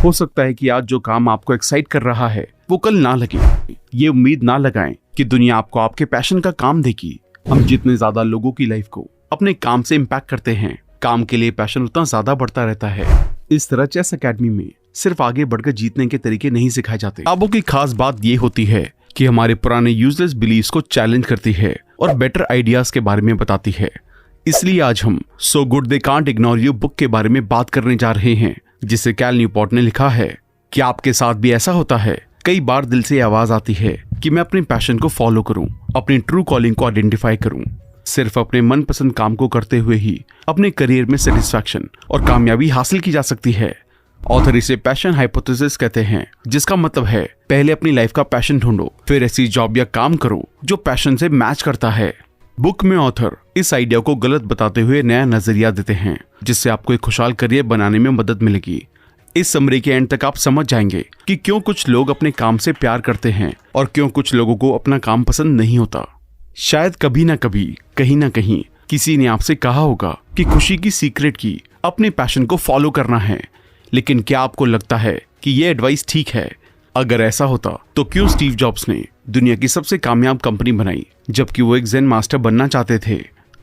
हो सकता है कि आज जो काम आपको एक्साइट कर रहा है वो कल ना लगे। ये उम्मीद ना लगाएं कि दुनिया आपको आपके पैशन का काम देगी। हम जितने ज्यादा लोगों की लाइफ को अपने काम से इम्पैक्ट करते हैं, काम के लिए पैशन उतना ज्यादा बढ़ता रहता है। इस तरह चेस एकेडमी में सिर्फ आगे बढ़कर जीतने के तरीके नहीं सिखाए जाते। किताबों की खास बात ये होती है कि हमारे पुराने यूजलेस बिलीव्स को चैलेंज करती है और बेटर आइडियाज के बारे में बताती है। इसलिए आज हम so good they can't ignore you book के बारे में बात करने जा रहे हैं, जिसे कैल न्यूपोर्ट ने लिखा है। क्या आपके साथ भी ऐसा होता है? कई बार दिल से आवाज आती है कि मैं अपने पैशन को फॉलो करूं, अपनी ट्रू कॉलिंग को आइडेंटिफाई करूं। सिर्फ अपने मनपसंद काम को करते हुए ही अपने करियर में सेटिस्फैक्शन और कामयाबी हासिल की जा सकती है। ऑथर इसे पैशन हाइपोथेसिस कहते हैं, जिसका मतलब है पहले अपनी लाइफ का पैशन ढूंढो, फिर ऐसी जॉब या काम करो जो पैशन से मैच करता है। बुक में ऑथर इस आइडिया को गलत बताते हुए नया नजरिया देते हैं, जिससे आपको एक खुशहाल करियर बनाने में मदद मिलेगी। इस समरी के एंड तक आप समझ जाएंगे कि क्यों कुछ लोग अपने काम से प्यार करते हैं और क्यों कुछ लोगों को अपना काम पसंद नहीं होता। शायद कभी ना कभी, कहीं ना कहीं किसी ने आपसे कहा होगा कि खुशी की सीक्रेट की अपने पैशन को फॉलो करना है, लेकिन क्या आपको लगता है कि यह एडवाइस ठीक है? अगर ऐसा होता तो क्यों स्टीव जॉब्स ने दुनिया की सबसे कामयाब कंपनी बनाई, जबकि वो एक जेन मास्टर बनना चाहते थे?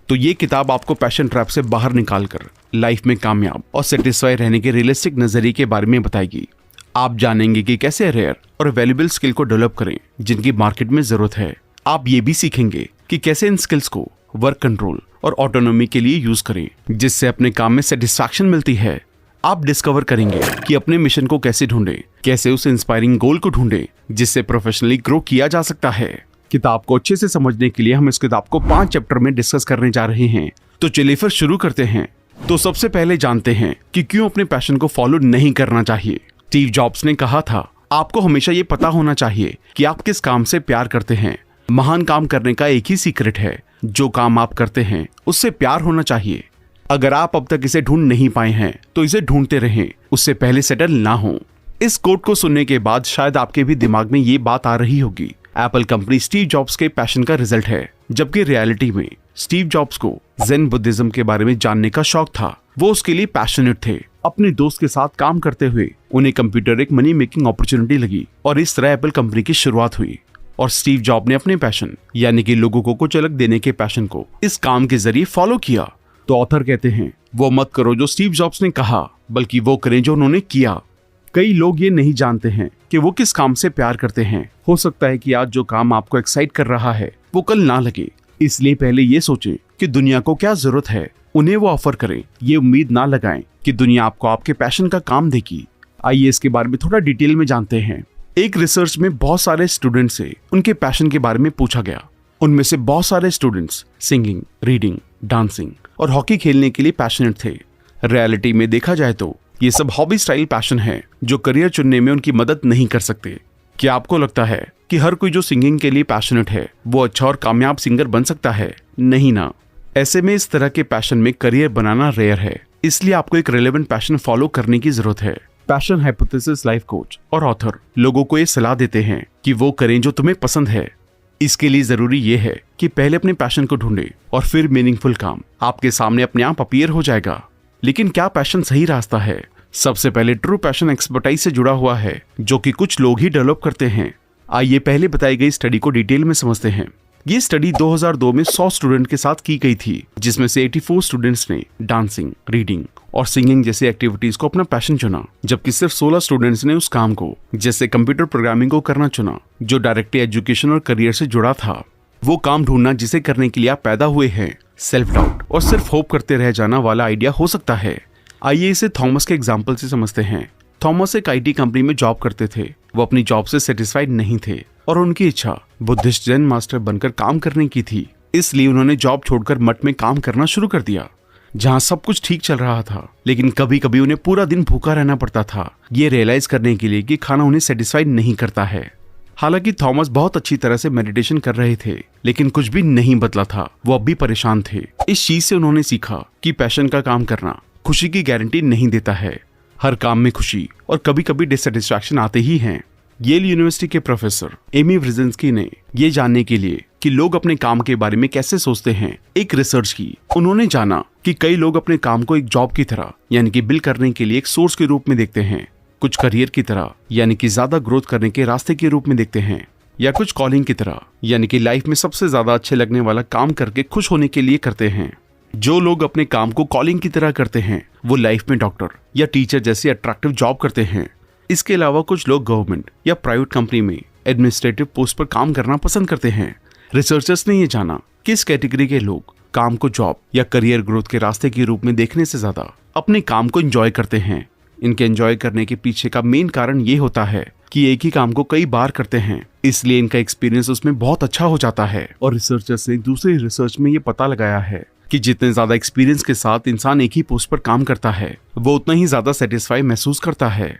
तो ये किताब आपको पैशन ट्रैप से बाहर निकालकर लाइफ में कामयाब और सेटिस्फाई रहने के रियलिस्टिक नजरिए के बारे में बताएगी। आप जानेंगे कि कैसे रेयर और वैल्यूएबल स्किल को डेवलप करें जिनकी मार्केट में जरूरत है। आप ये भी सीखेंगे कि कैसे इन स्किल्स को वर्क कंट्रोल और ऑटोनॉमी के लिए यूज करें, जिससे अपने काम में सेटिस्फैक्शन मिलती है। आप डिस्कवर करेंगे कि अपने मिशन को कैसे ढूंढें, कैसे उस इंस्पायरिंग गोल को ढूंढें जिससे प्रोफेशनली ग्रो किया जा सकता है। किताब को अच्छे से समझने के लिए हम इस किताब को 5 चैप्टर में डिस्कस करने जा रहे हैं। तो चलिए फिर शुरू करते हैं। तो सबसे पहले जानते हैं कि क्यों अपने पैशन को फॉलो नहीं करना चाहिए। स्टीव जॉब्स ने कहा था, आपको हमेशा ये पता होना चाहिए कि आप किस काम से प्यार करते हैं। महान काम करने का एक ही सीक्रेट है, जो काम आप करते हैं उससे प्यार होना चाहिए। अगर आप अब तक इसे ढूंढ नहीं पाए हैं तो इसे ढूंढते रहें, उससे पहले सेटल ना हो। इस कोट को सुनने के बाद शायद आपके भी दिमाग में ये बात आ रही होगी, एप्पल कंपनी स्टीव जॉब्स के पैशन का रिजल्ट है, जबकि रियलिटी में स्टीव जॉब्स को जेन बुद्धिज्म के बारे में जानने का शौक था। वो उसके लिए पैशनेट थे। अपने दोस्त के साथ काम करते हुए उन्हें कंप्यूटर एक मनी मेकिंग अपॉर्चुनिटी लगी और इस तरह एप्पल कंपनी की शुरुआत हुई। और स्टीव जॉब ने अपने पैशन यानी कि लोगों को कुछ अलग देने के पैशन को इस काम के जरिए फॉलो किया। तो ऑथर कहते हैं, वो मत करो जो स्टीव जॉब्स ने कहा, बल्कि वो करें जो उन्होंने किया। कई लोग ये नहीं जानते हैं कि वो किस काम से प्यार करते हैं। हो सकता है कि आज जो काम आपको एक्साइट कर रहा है वो कल ना लगे। इसलिए पहले ये सोचें कि दुनिया को क्या जरूरत है, उन्हें वो ऑफर करें। ये उम्मीद ना लगाएं कि दुनिया आपको आपके पैशन का काम देगी। आइए इसके बारे में थोड़ा डिटेल में जानते हैं। एक रिसर्च में बहुत सारे स्टूडेंट से उनके पैशन के बारे में पूछा गया। उनमें से बहुत सारे स्टूडेंट्स सिंगिंग, रीडिंग, डांसिंग और हॉकी खेलने के लिए पैशनेट थे। रियलिटी में देखा जाए तो ये सब हॉबी स्टाइल पैशन है जो करियर चुनने में उनकी मदद नहीं कर सकते। क्या आपको लगता है कि हर कोई जो सिंगिंग के लिए पैशनेट है वो अच्छा और कामयाब सिंगर बन सकता है? नहीं ना। ऐसे में इस तरह के पैशन में करियर बनाना रेयर है। इसलिए आपको एक रेलेवेंट पैशन फॉलो करने की जरूरत है। पैशन हाइपोथेसिस लाइफ कोच और ऑथर लोगों को ये सलाह देते हैं कि वो करें जो तुम्हें पसंद है। इसके लिए जरूरी ये है कि पहले अपने पैशन को ढूंढें और फिर मीनिंगफुल काम आपके सामने अपने आप अपीयर हो जाएगा। लेकिन क्या पैशन सही रास्ता है? सबसे पहले ट्रू पैशन एक्सपर्टाइज से जुड़ा हुआ है, जो कि कुछ लोग ही डेवलप करते हैं। आइए पहले बताई गई स्टडी को डिटेल में समझते हैं। ये स्टडी 2002 में 100 स्टूडेंट के साथ की गई थी, जिसमें से 84 स्टूडेंट्स ने डांसिंग, रीडिंग और सिंगिंग जैसी एक्टिविटीज को अपना पैशन चुना, जबकि सिर्फ 16 स्टूडेंट्स ने उस काम को जैसे कंप्यूटर प्रोग्रामिंग को करना चुना, जो डायरेक्टली एजुकेशन और करियर से जुड़ा था। वो काम ढूंढना जिसे करने के लिए आप पैदा हुए हैं। सेल्फ डाउट और सिर्फ होप करते रह जाना वाला आइडिया हो सकता है। आइए इसे थॉमस के एग्जाम्पल से समझते हैं। थॉमस एक IT कंपनी में जॉब करते थे। वो अपनी जॉब से सेटिस्फाइड नहीं थे और उनकी इच्छा बुद्धिस्ट जेन मास्टर बनकर काम करने की थी। इसलिए उन्होंने जॉब छोड़कर मठ में काम करना शुरू कर दिया, जहां सब कुछ ठीक चल रहा था। लेकिन कभी कभी उन्हें पूरा दिन भूखा रहना पड़ता था, ये रियलाइज करने के लिए कि खाना उन्हें सेटिस्फाइड नहीं करता है। हालांकि थॉमस बहुत अच्छी तरह से मेडिटेशन कर रहे थे, लेकिन कुछ भी नहीं बदला था। वो अब भी परेशान थे। इस चीज से उन्होंने सीखा कि पैशन का काम करना खुशी की गारंटी नहीं देता है। हर काम में खुशी और कभी कभी डिससेटिस्फैक्शन आते ही हैं। येल यूनिवर्सिटी के प्रोफेसर एमी ब्रिजेंस्की ने ये जानने के लिए कि लोग अपने काम के बारे में कैसे सोचते हैं, एक रिसर्च की। उन्होंने जाना कि कई लोग अपने काम को एक जॉब की तरह यानी कि बिल करने के लिए एक सोर्स के रूप में देखते हैं। कुछ करियर की तरह यानी कि ज्यादा ग्रोथ करने के रास्ते के रूप में देखते हैं, या कुछ कॉलिंग की तरह यानी कि लाइफ में सबसे ज्यादा अच्छे लगने वाला काम करके खुश होने के लिए करते हैं। जो लोग अपने काम को कॉलिंग की तरह करते हैं वो लाइफ में डॉक्टर या टीचर जैसी अट्रैक्टिव जॉब करते हैं। इसके अलावा कुछ लोग गवर्नमेंट या प्राइवेट कंपनी में एडमिनिस्ट्रेटिव पोस्ट पर काम करना पसंद करते हैं। रिसर्चर्स ने ये जाना कि इस कैटेगरी के लोग काम को जॉब या करियर ग्रोथ के रास्ते के रूप में देखने से ज्यादा अपने काम को एंजॉय करते हैं। इनके एंजॉय करने के पीछे का मेन कारण ये होता है कि एक ही काम को कई बार करते हैं, इसलिए इनका एक्सपीरियंस उसमें बहुत अच्छा हो जाता है। और रिसर्चर्स ने दूसरी रिसर्च में ये पता लगाया है कि जितने ज्यादा एक्सपीरियंस के साथ इंसान एक ही पोस्ट पर काम करता है वो उतना ही ज्यादा सेटिस्फाई महसूस करता है।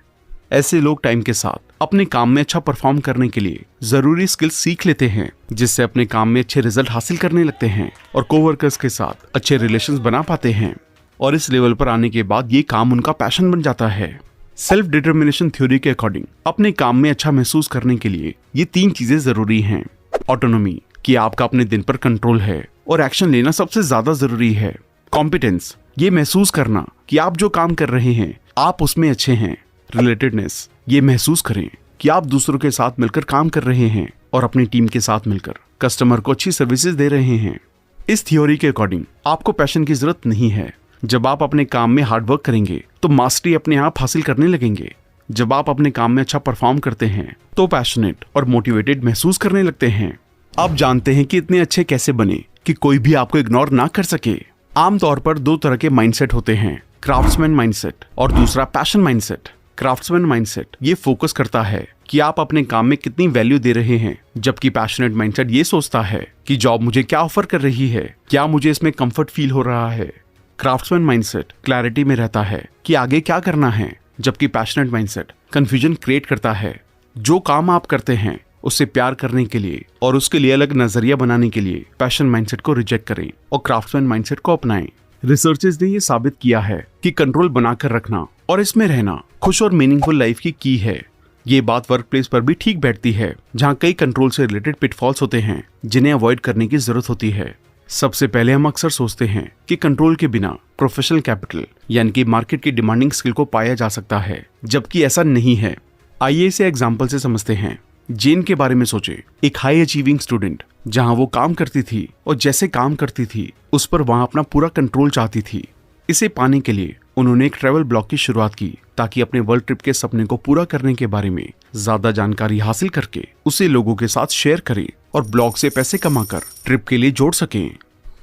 ऐसे लोग टाइम के साथ अपने काम में अच्छा परफॉर्म करने के लिए जरूरी स्किल्स सीख लेते हैं, जिससे अपने काम में अच्छे रिजल्ट हासिल करने लगते हैं और कोवर्कर्स के साथ अच्छे रिलेशंस बना पाते हैं। और इस लेवल पर आने के बाद ये काम उनका पैशन बन जाता है। सेल्फ डिटर्मिनेशन थ्योरी के अकॉर्डिंग अपने काम में अच्छा महसूस करने के लिए ये 3 चीजें जरूरी हैं। ऑटोनॉमी, कि आपका अपने दिन पर कंट्रोल है और एक्शन लेना सबसे ज्यादा जरूरी है। कॉम्पिटेंस, ये महसूस करना कि आप जो काम कर रहे हैं आप उसमें अच्छे हैं। रिलेटेडनेस, ये महसूस करें कि आप दूसरों के साथ मिलकर काम कर रहे हैं और अपनी टीम के साथ मिलकर कस्टमर को अच्छी सर्विसेज दे रहे हैं। इस थ्योरी के अकॉर्डिंग आपको पैशन की जरूरत नहीं है। जब आप अपने काम में हार्ड वर्क करेंगे तो मास्टरी अपने आप हासिल करने लगेंगे। जब आप अपने काम में अच्छा परफॉर्म करते हैं तो पैशनेट और मोटिवेटेड महसूस करने लगते हैं। आप जानते हैं कि इतने अच्छे कैसे बने कि कोई भी आपको इग्नोर ना कर सके। आमतौर पर 2 तरह के माइंडसेट होते हैं, क्राफ्ट्समैन माइंडसेट और दूसरा पैशन माइंडसेट। क्राफ्ट्समैन माइंडसेट ये फोकस करता है कि आप अपने काम में कितनी वैल्यू दे रहे हैं, जबकि पैशनेट माइंडसेट ये सोचता है कि जॉब मुझे क्या ऑफर कर रही है, क्या मुझे इसमें कंफर्ट फील हो रहा है। क्राफ्ट्समैन माइंडसेट क्लैरिटी में रहता है कि आगे क्या करना है, जबकि पैशनेट माइंडसेट कंफ्यूजन क्रिएट करता है। जो काम आप करते हैं उससे प्यार करने के लिए और उसके लिए अलग नजरिया बनाने के लिए पैशन माइंडसेट को रिजेक्ट करें और क्राफ्ट्समैन माइंडसेट को अपनाएं। रिसर्चर्स ने ये साबित किया है कि कंट्रोल बनाकर रखना और इसमें रहना खुश और मीनिंगफुल लाइफ की की है। ये बात वर्क प्लेस पर भी ठीक बैठती है, जहाँ कई कंट्रोल से रिलेटेड पिटफॉल्स होते हैं जिन्हें अवॉइड करने की जरूरत होती है। सबसे पहले हम अक्सर सोचते हैं कि कंट्रोल के बिना प्रोफेशनल कैपिटल यानी कि मार्केट की डिमांडिंग स्किल को पाया जा सकता है, जबकि ऐसा नहीं है। आइए इसे एग्जाम्पल से समझते हैं। जेन के बारे में सोचे, एक हाई अचीविंग स्टूडेंट, जहां वो काम करती थी और जैसे काम करती थी उस पर वहां अपना पूरा कंट्रोल चाहती थी। इसे पाने के लिए उन्होंने एक ट्रैवल ब्लॉग की शुरुआत की ताकि अपने वर्ल्ड ट्रिप के सपने को पूरा करने के बारे में ज्यादा जानकारी हासिल करके उसे लोगों के साथ शेयर करें और ब्लॉग से पैसे कमाकर ट्रिप के लिए जोड़ सकें।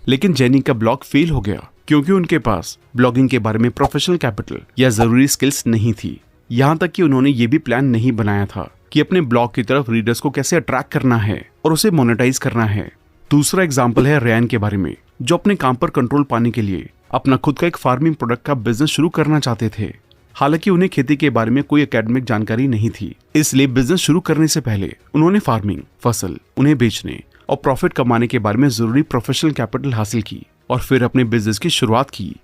लेकिन जेनी का ब्लॉग फेल हो गया क्योंकि उनके पास ब्लॉगिंग के बारे में प्रोफेशनल कैपिटल या जरूरी स्किल्स नहीं थी। यहाँ तक कि उन्होंने ये भी प्लान नहीं बनाया था कि अपने ब्लॉग की तरफ रीडर्स को कैसे अट्रैक्ट करना है और उसे मोनेटाइज करना है। दूसरा एग्जाम्पल है रेयान के बारे में, जो अपने काम पर कंट्रोल पाने के लिए अपना खुद का एक फार्मिंग प्रोडक्ट का बिजनेस शुरू करना चाहते थे। हालांकि उन्हें खेती के बारे में कोई एकेडमिक जानकारी नहीं थी, इसलिए बिजनेस शुरू करने से पहले उन्होंने फार्मिंग, फसल, उन्हें बेचने और प्रॉफिट कमाने के बारे में जरूरी प्रोफेशनल कैपिटल हासिल की और फिर अपने बिजनेस की शुरुआत की।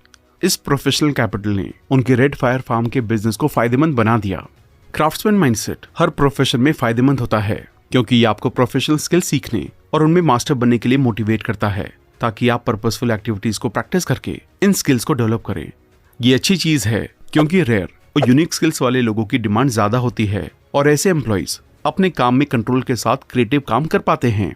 इस प्रोफेशनल कैपिटल ने उनके रेड फायर फार्म के बिजनेस को फायदेमंद बना दिया। क्राफ्ट्समैन माइंडसेट हर प्रोफेशन में फायदेमंद होता है क्योंकि ये आपको प्रोफेशनल स्किल सीखने और उनमें मास्टर बनने के लिए मोटिवेट करता है, ताकि आप पर्पसफुल एक्टिविटीज को प्रैक्टिस करके इन स्किल्स को डेवलप करें। ये अच्छी चीज है क्योंकि रेयर और यूनिक स्किल्स वाले लोगों की डिमांड ज्यादा होती है और ऐसे एम्प्लॉइज अपने काम में कंट्रोल के साथ क्रिएटिव काम कर पाते हैं।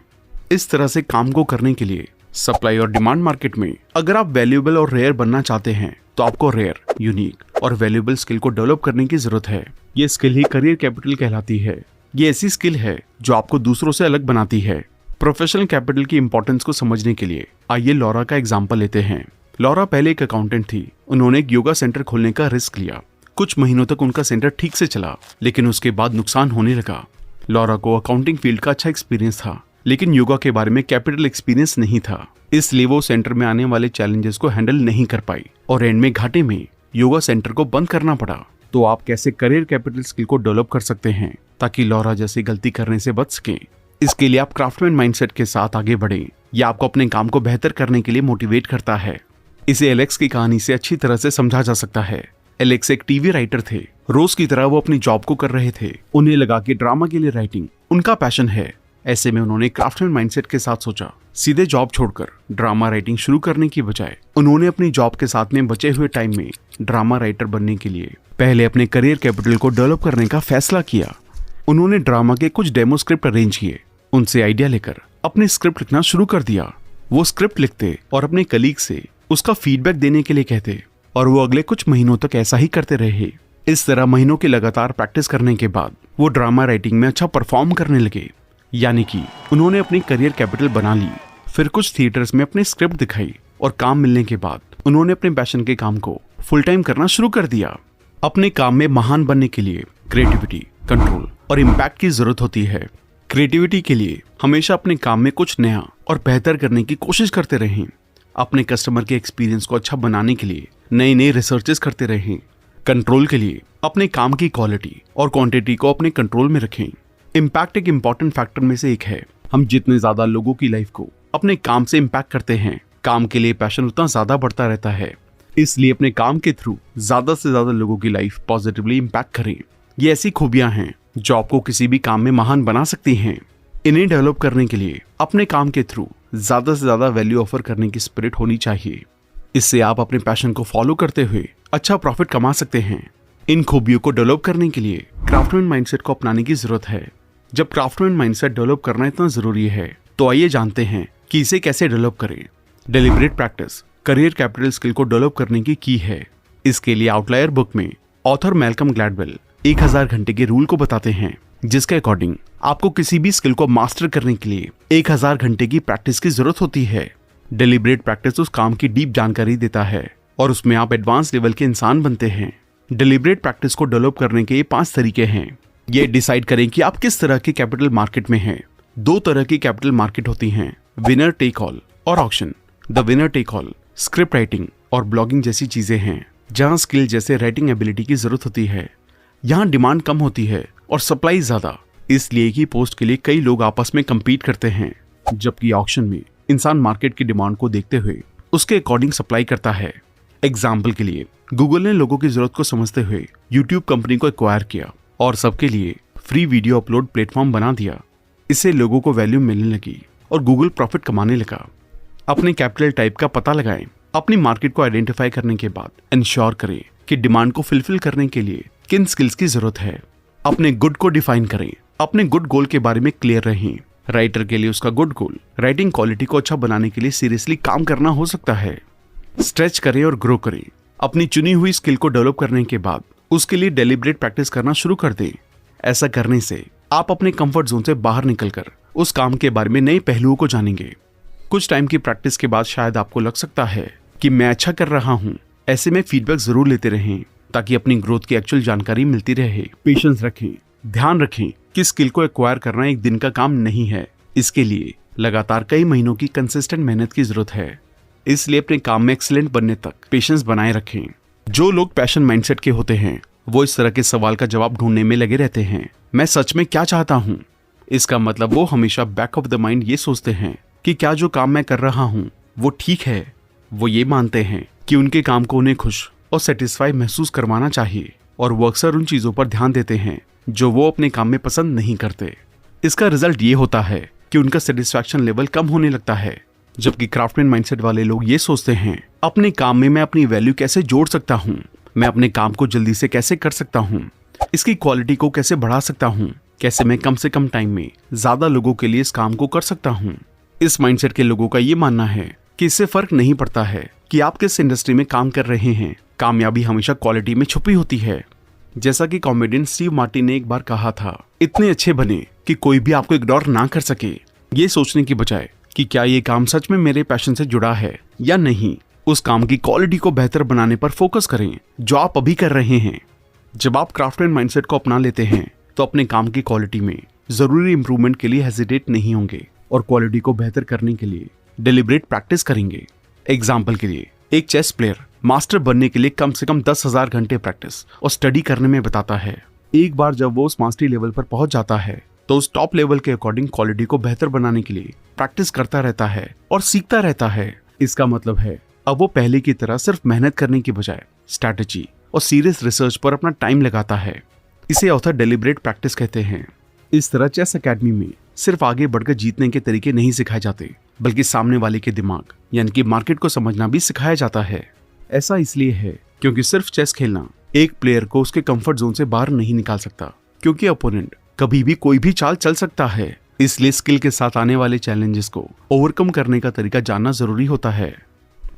इस तरह से काम को करने के लिए सप्लाई और डिमांड मार्केट में अगर आप वैल्यूएबल और रेयर बनना चाहते हैं तो आपको रेयर, यूनिक और वैल्यूएबल स्किल को डेवलप करने की जरूरत है। ये स्किल ही करियर कैपिटल कहलाती है। ये ऐसी स्किल है जो आपको दूसरों से अलग बनाती है। प्रोफेशनल कैपिटल की इंपॉर्टेंस को समझने के लिए आइए लॉरा का एग्जाम्पल लेते हैं। लॉरा पहले एक अकाउंटेंट थी। उन्होंने एक योगा सेंटर खोलने का रिस्क लिया। कुछ महीनों तक उनका सेंटर ठीक से चला, लेकिन उसके बाद नुकसान होने लगा। लॉरा को अकाउंटिंग फील्ड का अच्छा एक्सपीरियंस था, लेकिन योगा के बारे में कैपिटल एक्सपीरियंस नहीं था, इसलिए वो सेंटर में आने वाले चैलेंजेस को हैंडल नहीं कर पाई और एंड में घाटे में योगा सेंटर को बंद करना पड़ा। तो आप कैसे करियर कैपिटल स्किल को डेवलप कर सकते हैं ताकि लॉरा जैसी गलती करने से बच सके? इसके लिए आप क्राफ्टमैन माइंडसेट के साथ आगे बढ़ें। यह आपको अपने काम को बेहतर करने के लिए मोटिवेट करता है। इसे एलेक्स की कहानी से अच्छी तरह से समझा जा सकता है। एलेक्स एक टीवी राइटर थे। रोज की तरह वो अपनी जॉब को कर रहे थे। उन्हें लगा कि ड्रामा के लिए राइटिंग उनका पैशन है। ऐसे में उन्होंने क्राफ्टमैन माइंडसेट के साथ सोचा, सीधे जॉब छोड़कर ड्रामा राइटिंग शुरू करने की बजाय उन्होंने अपनी जॉब के साथ में बचे हुए टाइम में ड्रामा राइटर बनने के लिए पहले अपने करियर कैपिटल को डेवलप करने का फैसला किया। उन्होंने ड्रामा के कुछ डेमो स्क्रिप्ट अरेंज किए, उनसे आइडिया लेकर अपने स्क्रिप्ट लिखना शुरू कर दिया। वो स्क्रिप्ट लिखते और अपने कलीग से उसका फीडबैक देने के लिए कहते और वो अगले कुछ महीनों तक ऐसा ही करते रहे। इस तरह महीनों की लगातार प्रैक्टिस करने के बाद वो ड्रामा राइटिंग में अच्छा परफॉर्म करने लगे, यानी कि उन्होंने अपनी करियर कैपिटल बना ली। फिर कुछ थिएटर्स में अपनी स्क्रिप्ट दिखाई और काम मिलने के बाद उन्होंने अपने पैशन के काम को फुल टाइम करना शुरू कर दिया। अपने काम में महान बनने के लिए क्रिएटिविटी, कंट्रोल और इम्पैक्ट की जरूरत होती है। क्रिएटिविटी के लिए हमेशा अपने काम में कुछ नया और बेहतर करने की कोशिश करते रहें। अपने कस्टमर के एक्सपीरियंस को अच्छा बनाने के लिए नए नए रिसर्चेस करते रहें। कंट्रोल के लिए अपने काम की क्वालिटी और क्वांटिटी को अपने कंट्रोल में रखें। इम्पैक्ट एक इम्पॉर्टेंट फैक्टर में से एक है। हम जितने ज्यादा लोगों की लाइफ को अपने काम से इम्पैक्ट करते हैं, काम के लिए पैशन उतना ज्यादा बढ़ता रहता है। इसलिए अपने काम के थ्रू ज्यादा से ज्यादा लोगों की लाइफ पॉजिटिवली इम्पैक्ट करें। ये ऐसी खूबियां हैं जो आपको किसी भी काम में महान बना सकती हैं। इन्हें डेवलप करने के लिए अपने काम के थ्रू ज्यादा से ज्यादा वैल्यू ऑफर करने की स्पिरिट होनी चाहिए। इससे आप अपने पैशन को फॉलो करते हुए अच्छा प्रॉफिट कमा सकते हैं। इन खूबियों को डेवलप करने के लिए क्राफ्टमैन माइंडसेट को अपनाने की जरूरत है। जब क्राफ्टमैन माइंडसेट डेवलप करना इतना जरूरी है, तो आइए जानते हैं कि इसे कैसे डेवलप करें। Deliberate practice career capital skill को डेवलप करने की है। इसके लिए आउटलायर बुक में ऑथर मैल्कम ग्लैडवेल 1000 घंटे के रूल को बताते हैं, जिसके अकॉर्डिंग आपको किसी भी स्किल को मास्टर करने के लिए 1000 घंटे की प्रैक्टिस की जरूरत होती है। डेलिब्रेट प्रैक्टिस उस काम की डीप जानकारी देता है और उसमें आप एडवांस लेवल के इंसान बनते हैं। डेलिब्रेट प्रैक्टिस को डेवलप करने के ये 5 तरीके हैं। ये डिसाइड करें कि आप किस तरह की कैपिटल मार्केट में हैं। 2 तरह की कैपिटल मार्केट होती हैं, विनर टेक ऑल और auction. The winner take all script writing और ब्लॉगिंग जैसी चीजें हैं, जहां स्किल जैसे राइटिंग एबिलिटी की जरूरत होती है। यहाँ डिमांड कम होती है और सप्लाई ज्यादा, इसलिए की पोस्ट के लिए कई लोग आपस में कम्पीट करते हैं। जबकि ऑक्शन में इंसान मार्केट की डिमांड को देखते हुए उसके अकॉर्डिंग सप्लाई करता है। एग्जाम्पल के लिए गूगल ने लोगों की जरूरत को समझते हुए यूट्यूब कंपनी को एक्वायर किया और सबके लिए फ्री वीडियो अपलोड प्लेटफॉर्म बना दिया। इससे लोगों को वैल्यू मिलने लगी और गूगल प्रॉफिट कमाने लगा। अपने कैपिटल टाइप का पता लगाएं। अपनी मार्केट को आइडेंटिफाई करने के बाद इंश्योर करें कि डिमांड को फुलफिल करने के लिए किन स्किल्स की जरूरत है। अपने गुड को डिफाइन करें। अपने गुड गोल के बारे में क्लियर रहें। राइटर के लिए उसका गुड गोल राइटिंग क्वालिटी को अच्छा बनाने के लिए सीरियसली काम करना हो सकता है। स्ट्रेच करें और ग्रो करें। अपनी चुनी हुई स्किल को डेवलप करने के बाद उसके लिए डेलिब्रेट प्रैक्टिस करना शुरू कर दें। ऐसा करने से आप अपने कंफर्ट जोन से बाहर निकलकर उस काम के बारे में नए पहलुओं को जानेंगे। कुछ टाइम की प्रैक्टिस के बाद शायद आपको लग सकता है कि मैं अच्छा कर रहा हूँ। ऐसे में फीडबैक जरूर लेते रहें ताकि अपनी ग्रोथ की एक्चुअल जानकारी मिलती रहे। पेशेंस रखें। ध्यान रखें कि स्किल को एक्वायर करना एक दिन का काम नहीं है। इसके लिए लगातार कई महीनों की कंसिस्टेंट मेहनत की जरूरत है। इसलिए अपने काम में एक्सीलेंट बनने तक पेशेंस बनाए रखें। जो लोग पैशन माइंडसेट के होते हैं वो इस तरह के सवाल का जवाब ढूंढने में लगे रहते हैं, मैं सच में क्या चाहता हूँ। इसका मतलब वो हमेशा बैक ऑफ द माइंड ये सोचते हैं कि क्या जो काम मैं कर रहा हूँ वो ठीक है। वो ये मानते हैं कि उनके काम को उन्हें खुश और सेटिस्फाई महसूस करवाना चाहिए और वो अक्सर उन चीजों पर ध्यान देते हैं जो वो अपने काम में पसंद नहीं करते। इसका रिजल्ट ये होता है कि उनका सेटिस्फैक्शन लेवल कम होने लगता है। जबकि क्राफ्टमैन माइंडसेट वाले लोग ये सोचते हैं अपने काम में मैं अपनी वैल्यू कैसे जोड़ सकता हूँ, मैं अपने काम को जल्दी से कैसे कर सकता हूँ, इसकी क्वालिटी को कैसे बढ़ा सकता हूँ, कैसे मैं कम से कम टाइम में ज्यादा लोगों के लिए इस काम को कर सकता हूँ। इस माइंडसेट के लोगों का ये मानना है कि इससे फर्क नहीं पड़ता है कि आप किस इंडस्ट्री में काम कर रहे हैं, कामयाबी हमेशा क्वालिटी में छुपी होती है। जैसा कि कॉमेडियन स्टीव मार्टिन ने एक बार कहा था, इतने अच्छे बने कि कोई भी आपको इग्नोर ना कर सके। ये सोचने की बजाय कि क्या ये काम सच में मेरे पैशन से जुड़ा है या नहीं, उस काम की क्वालिटी को बेहतर बनाने पर फोकस करें जो आप अभी कर रहे हैं। जब आप क्राफ्टमैन माइंडसेट को अपना लेते हैं तो अपने काम की क्वालिटी में जरूरी इंप्रूवमेंट के लिए हेजिटेट नहीं होंगे और क्वालिटी को बेहतर करने के लिए डेलिब्रेट प्रैक्टिस करेंगे। एग्जाम्पल के लिए एक चेस प्लेयर मास्टर बनने के लिए कम से कम 10,000 घंटे प्रैक्टिस और स्टडी करने में बताता है। एक बार जब वो उस मास्टरी लेवल पर पहुंच जाता है तो उस टॉप लेवल के अकॉर्डिंग क्वालिटी को बेहतर बनाने के लिए प्रैक्टिस करता रहता है और सीखता रहता है। इसका मतलब है अब वो पहले की तरह सिर्फ मेहनत करने की बजाय स्ट्रैटेजी और सीरियस रिसर्च पर अपना टाइम लगाता है। इसे ऑथर डेलिब्रेट प्रैक्टिस कहते हैं। इस तरह चेस एकेडमी में सिर्फ आगे बढ़कर जीतने के तरीके नहीं सिखाए जाते बल्कि सामने वाले के दिमाग यानी कि मार्केट को समझना भी सिखाया जाता है। ऐसा इसलिए है क्योंकि सिर्फ चेस खेलना एक प्लेयर को उसके कंफर्ट जोन से बाहर नहीं निकाल सकता, क्योंकि अपोनेंट कभी भी कोई भी चाल चल सकता है। इसलिए स्किल के साथ आने वाले चैलेंजेस को ओवरकम करने का तरीका जानना जरूरी होता है।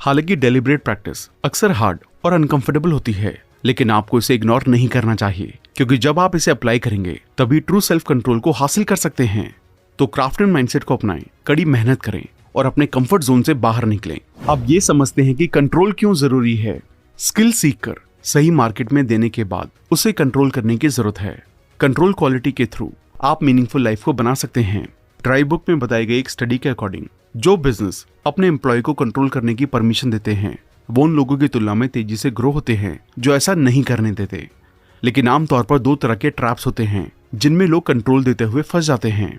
हालांकि डेलिब्रेट प्रैक्टिस अक्सर हार्ड और अनकंफर्टेबल होती है, लेकिन आपको इसे इग्नोर नहीं करना चाहिए, क्योंकि जब आप इसे अप्लाई करेंगे तभी ट्रू सेल्फ कंट्रोल को हासिल कर सकते हैं। तो क्राफ्टमैन माइंडसेट को अपनाएं, कड़ी मेहनत करें और अपने कंफर्ट जोन से बाहर निकलें। अब ये समझते हैं कि कंट्रोल क्यों जरूरी है। स्किल सीखकर सही मार्केट में देने के बाद उसे कंट्रोल करने की जरूरत है। कंट्रोल क्वालिटी के थ्रू आप मीनिंगफुल लाइफ को बना सकते हैं। ट्राई बुक में बताई गई एक स्टडी के अकॉर्डिंग जो बिजनेस अपने एम्प्लॉय को कंट्रोल करने की परमिशन देते हैं वो उन लोगों की तुलना में तेजी से ग्रो होते हैं जो ऐसा नहीं करने देते। लेकिन आमतौर पर दो तरह के ट्रैप्स होते हैं जिनमें लोग कंट्रोल देते हुए फंस जाते हैं।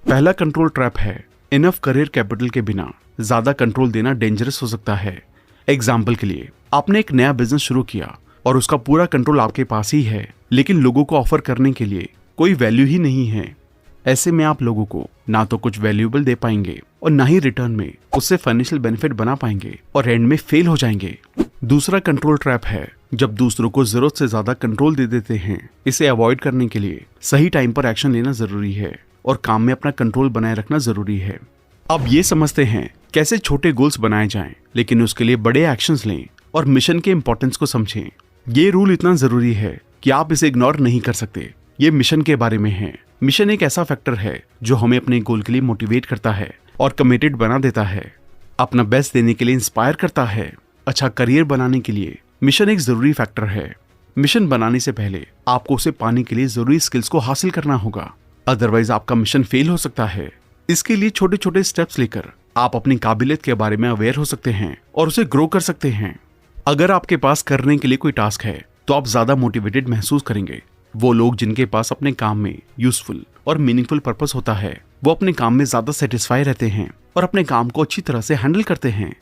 पहला कंट्रोल ट्रैप है इनफ करियर कैपिटल के बिना ज्यादा कंट्रोल देना डेंजरस हो सकता है। एग्जाम्पल के लिए आपने एक नया बिजनेस शुरू किया और उसका पूरा कंट्रोल आपके पास ही है, लेकिन लोगों को ऑफर करने के लिए कोई वैल्यू ही नहीं है। ऐसे में आप लोगों को ना तो कुछ वैल्यूएबल दे पाएंगे और ना ही रिटर्न में उससे फाइनेंशियल बेनिफिट बना पाएंगे और एंड में फेल हो जाएंगे। दूसरा कंट्रोल ट्रैप है जब दूसरों को जरूरत से ज्यादा कंट्रोल दे देते हैं। इसे अवॉइड करने के लिए सही टाइम पर एक्शन लेना जरूरी है और काम में अपना कंट्रोल बनाए रखना जरूरी है। अब ये समझते हैं कैसे छोटे गोल्स बनाए जाएं, लेकिन उसके लिए बड़े एक्शंस लें और मिशन के इंपॉर्टेंस को समझें। ये रूल इतना जरूरी है कि आप इसे इग्नोर नहीं कर सकते। ये मिशन के बारे में है। मिशन एक ऐसा फैक्टर है जो हमें अपने गोल के लिए मोटिवेट करता है और कमिटेड बना देता है, अपना बेस्ट देने के लिए इंस्पायर करता है। अच्छा करियर बनाने के लिए मिशन एक जरूरी फैक्टर है। मिशन बनाने से पहले आपको उसे पाने के लिए जरूरी स्किल्स को हासिल करना होगा, अदरवाइज आपका मिशन फेल हो सकता है। इसके लिए छोटे छोटे स्टेप्स लेकर आप अपनी काबिलियत के बारे में अवेयर हो सकते हैं और उसे ग्रो कर सकते हैं। अगर आपके पास करने के लिए कोई टास्क है तो आप ज्यादा मोटिवेटेड महसूस करेंगे। वो लोग जिनके पास अपने काम में यूजफुल और मीनिंगफुल पर्पस होता है वो अपने काम में ज्यादा सेटिस्फाई रहते हैं और अपने काम को अच्छी तरह से हैंडल करते हैं,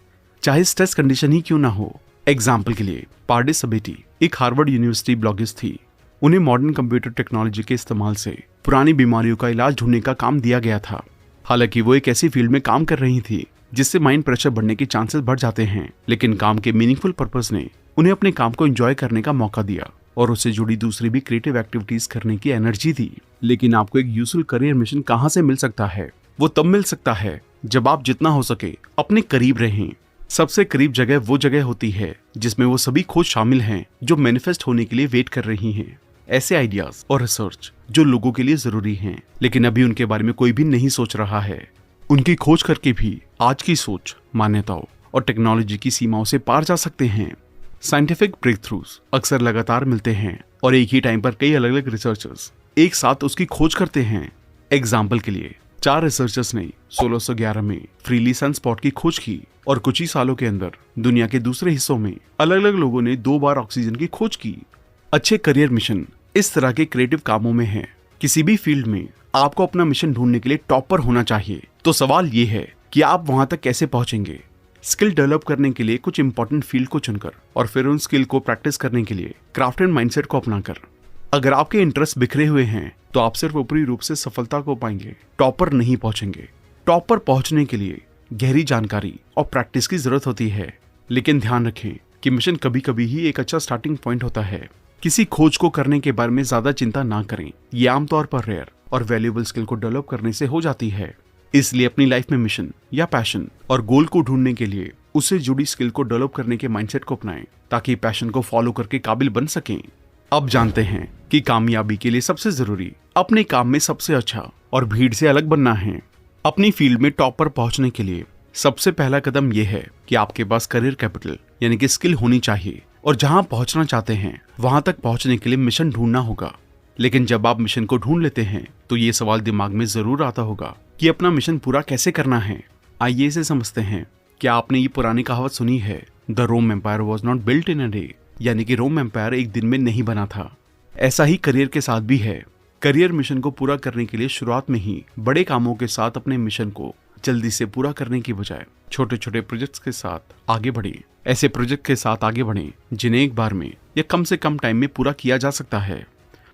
चाहे स्ट्रेस कंडीशन ही क्यों ना हो। एग्जाम्पल के लिए पार्डिस सबेटी एक हार्वर्ड यूनिवर्सिटी ब्लॉगिस्ट थी। उन्हें मॉडर्न कंप्यूटर टेक्नोलॉजी के इस्तेमाल से पुरानी बीमारियों का इलाज ढूंढने का काम दिया गया था। हालांकि वो एक ऐसी फील्ड में काम कर रही थी जिससे माइंड प्रेशर बढ़ने के चांसेस बढ़ जाते हैं, लेकिन काम के मीनिंगफुल पर्पस ने उन्हें अपने काम को एंजॉय करने का मौका दिया और उससे जुड़ी दूसरी भी क्रिएटिव एक्टिविटीज करने की एनर्जी दी। लेकिन आपको एक यूजफुल करियर मिशन कहाँ से मिल सकता है? वो तब मिल सकता है जब आप जितना हो सके अपने करीब रहें। सबसे करीब जगह वो जगह होती है जिसमें वो सभी खोज शामिल हैं जो मैनिफेस्ट होने के लिए वेट कर रही हैं। ऐसे आइडियाज और रिसर्च जो लोगों के लिए जरूरी हैं, लेकिन अभी उनके बारे में कोई भी नहीं सोच रहा है। उनकी खोज करके भी आज की सोच, मान्यताओं और टेक्नोलॉजी की सीमाओं से पार जा सकते हैं। साइंटिफिक ब्रेक थ्रूज अक्सर लगातार मिलते हैं और एक ही टाइम पर कई अलग अलग रिसर्चर्स एक साथ उसकी खोज करते हैं। एग्जाम्पल के लिए 4 रिसर्चर्स ने 1611 में फ्रीली सनस्पॉट की खोज की और कुछ ही सालों के अंदर दुनिया के दूसरे हिस्सों में अलग अलग लोगों ने 2 बार ऑक्सीजन की खोज की। अच्छे करियर मिशन इस तरह के क्रिएटिव कामों में है। किसी भी फील्ड में आपको अपना मिशन ढूंढने के लिए टॉपर होना चाहिए। तो सवाल ये है कि आप वहां तक कैसे पहुंचेंगे। स्किल डेवलप करने के लिए कुछ इंपॉर्टेंट फील्ड को चुनकर और फिर उन स्किल को प्रैक्टिस करने के लिए क्राफ्टमैन माइंडसेट को अपनाकर। अगर आपके इंटरेस्ट बिखरे हुए हैं तो आप सिर्फ ऊपरी रूप से सफलता को पाएंगे, टॉपर नहीं पहुंचेंगे। टॉपर पहुंचने के लिए गहरी जानकारी और प्रैक्टिस की जरूरत होती है, लेकिन ध्यान रखें कि मिशन कभी कभी ही एक अच्छा स्टार्टिंग पॉइंट होता है। किसी खोज को करने के बारे में ज्यादा चिंता ना करें, ये आमतौर पर रेयर और वैल्यूएबल स्किल को डेवलप करने से हो जाती है। इसलिए अपनी लाइफ में मिशन या पैशन और गोल को ढूंढने के लिए उससे जुड़ी स्किल को डेवलप करने के माइंडसेट को अपनाएं ताकि पैशन को फॉलो करके काबिल बन सकें। अब जानते हैं कि कामयाबी के लिए सबसे जरूरी अपने काम में सबसे अच्छा और भीड़ से अलग बनना है। अपनी फील्ड में टॉप पर पहुंचने के लिए सबसे पहला कदम यह है कि आपके पास करियर कैपिटल यानी कि स्किल होनी चाहिए और जहां पहुंचना चाहते हैं वहां तक पहुंचने के लिए मिशन ढूंढना होगा। लेकिन जब आप मिशन को ढूंढ लेते हैं तो ये सवाल दिमाग में जरूर आता होगा कि अपना मिशन पूरा कैसे करना है। आइए इसे समझते हैं। क्या आपने ये पुरानी कहावत सुनी है, the Rome empire was not built in a day, यानी कि रोम एम्पायर एक दिन में नहीं बना था। ऐसा ही करियर के साथ भी है। करियर मिशन को पूरा करने के लिए शुरुआत में ही बड़े कामों के साथ अपने मिशन को जल्दी से पूरा करने की बजाय छोटे छोटे प्रोजेक्ट्स के साथ आगे बढ़े। ऐसे प्रोजेक्ट के साथ आगे बढ़े जिन्हें एक बार में या कम से कम टाइम में पूरा किया जा सकता है।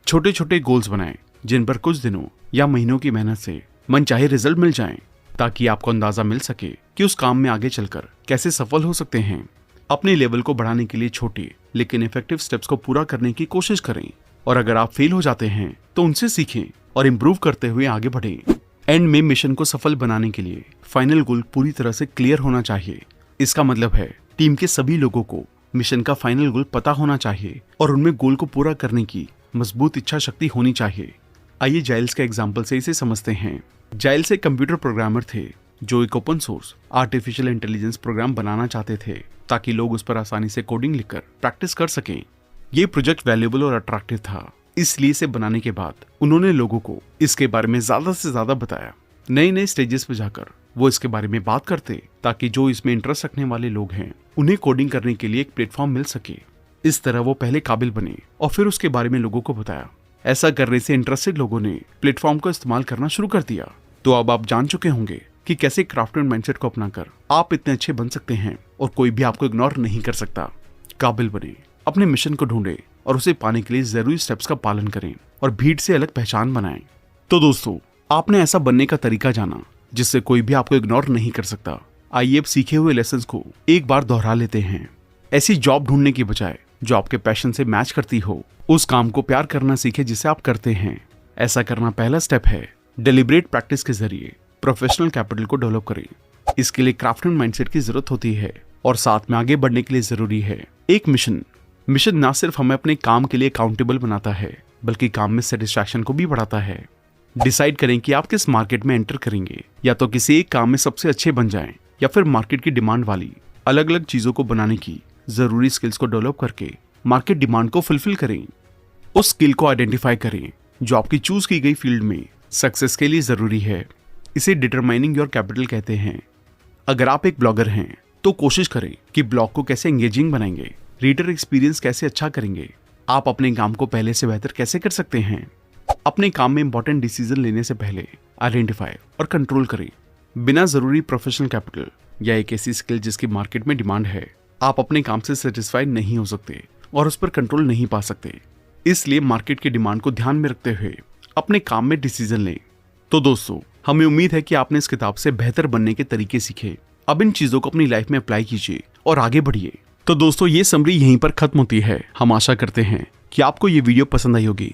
छोटे छोटे गोल्स बनाएं जिन पर कुछ दिनों या महीनों की मेहनत से मनचाहे रिजल्ट मिल जाएं। ताकि आपको अंदाजा मिल सके कि उस काम में आगे चलकर कैसे सफल हो सकते हैं। अपने लेवल को बढ़ाने के लिए छोटे लेकिन इफेक्टिव स्टेप्स को पूरा करने की कोशिश करें, और अगर आप फेल हो जाते हैं तो उनसे सीखें और इम्प्रूव करते हुए आगे बढ़ें। एंड में मिशन को सफल बनाने के लिए फाइनल गोल पूरी तरह से क्लियर होना चाहिए। इसका मतलब है टीम के सभी लोगों को मिशन का फाइनल गोल पता होना चाहिए और उनमें गोल को पूरा करने की मजबूत इच्छा शक्ति होनी चाहिए। आइए जाइल्स के एग्जाम्पल से इसे समझते हैं। जाइल्स एक कंप्यूटर प्रोग्रामर थे जो एक open source artificial intelligence program बनाना चाहते थे ताकि लोग उस पर आसानी से कोडिंग लिखकर प्रैक्टिस कर सकें। ये प्रोजेक्ट वैल्यूएबल और अट्रैक्टिव था, इसलिए इसे बनाने के बाद उन्होंने लोगों को इसके बारे में ज्यादा से ज्यादा बताया। नए नए स्टेजेस पे जाकर वो इसके बारे में बात करते ताकि जो इसमें इंटरेस्ट रखने वाले लोग हैं उन्हें कोडिंग करने के लिए एक प्लेटफॉर्म मिल सके। इस तरह वो पहले काबिल बने और फिर उसके बारे में लोगों को बताया। ऐसा करने से इंटरेस्टेड लोगों ने प्लेटफॉर्म को इस्तेमाल करना शुरू कर दिया। तो अब आप जान चुके होंगे कि कैसे क्राफ्टमैन माइंडसेट को अपनाकर आप इतने अच्छे बन सकते हैं और कोई भी आपको इग्नोर नहीं कर सकता। काबिल बने, अपने मिशन को ढूंढे और उसे पाने के लिए जरूरी स्टेप्स का पालन करें और भीड़ से अलग पहचान बनाएं। तो दोस्तों, आपने ऐसा बनने का तरीका जाना जिससे कोई भी आपको इग्नोर नहीं कर सकता। आइए अब सीखे हुए लेसन्स को एक बार दोहरा लेते हैं। ऐसी जॉब ढूंढने की बजाय जो आपके पैशन से मैच करती हो, उस काम को प्यार करना सीखे जिसे आप करते हैं। ऐसा करना पहला स्टेप है। डेलिब्रेट प्रैक्टिस के जरिए प्रोफेशनल कैपिटल को डेवलप करें। इसके लिए क्राफ्टमैन माइंडसेट की जरूरत होती है और साथ में आगे बढ़ने के लिए जरूरी है एक मिशन। मिशन ना सिर्फ हमें अपने काम के लिए अकाउंटेबल बनाता है बल्कि काम में सेटिस्फैक्शन को भी बढ़ाता है। डिसाइड करें कि आप किस मार्केट में एंटर करेंगे, या तो किसी एक काम में सबसे अच्छे बन जाएं या फिर मार्केट की डिमांड वाली अलग अलग चीजों को बनाने की जरूरी स्किल्स को डेवलप करके मार्केट डिमांड को फुलफिल करें। उस स्किल को आइडेंटिफाई करें जो आपकी चूज की गई फील्ड में सक्सेस के लिए जरूरी है। इसे डिटरमाइनिंग योर कैपिटल कहते हैं। अगर आप एक ब्लॉगर हैं तो कोशिश करें कि ब्लॉग को कैसे एंगेजिंग बनाएंगे, रीडर एक्सपीरियंस कैसे अच्छा करेंगे, आप अपने काम को पहले से बेहतर कैसे कर सकते हैं। अपने काम में इंपॉर्टेंट डिसीजन लेने से पहले आइडेंटिफाई और कंट्रोल करें। बिना जरूरी प्रोफेशनल कैपिटल या एक ऐसी स्किल जिसकी मार्केट में डिमांड है, आप अपने काम से सेटिस्फाइड नहीं हो सकते और उस पर कंट्रोल नहीं पा सकते। इसलिए मार्केट की डिमांड को ध्यान में रखते हुए अपने काम में डिसीजन लें। तो दोस्तों, हमें उम्मीद है कि आपने इस किताब से बेहतर बनने के तरीके सीखे। अब इन चीजों को अपनी लाइफ में अप्लाई कीजिए और आगे बढ़िए। तो दोस्तों, ये समरी यहीं पर खत्म होती है। हम आशा करते हैं कि आपको ये वीडियो पसंद आई होगी।